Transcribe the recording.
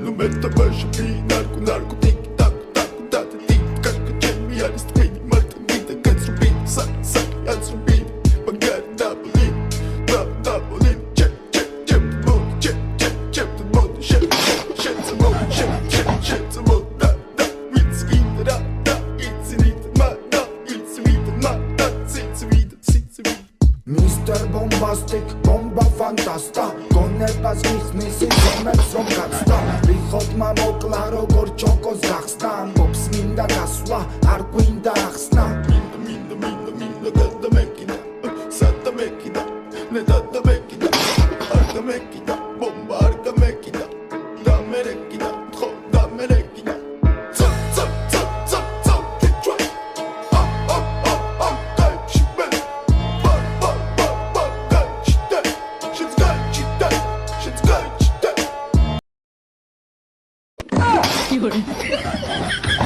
Nu mette başı bir narkotik tak tik kaç mi yarısı beni martı bir kaç rubin sak yaz rubin bagar double check the mood shit the mood shit the mood da it's in da it's in Mr. Bombastic, bomba fantasta გონებას გიხსნის ზომებს რომ გაცდა რიხოდმა მოკლა როგორ ჩოკოს გახსნა ამბობს მინდა გასვლა არ გვინდა ახსნა minda gadda mekida satta mekida ne dadda mekida arda mekida bomba arda mekida da merekida tro da merekida有人。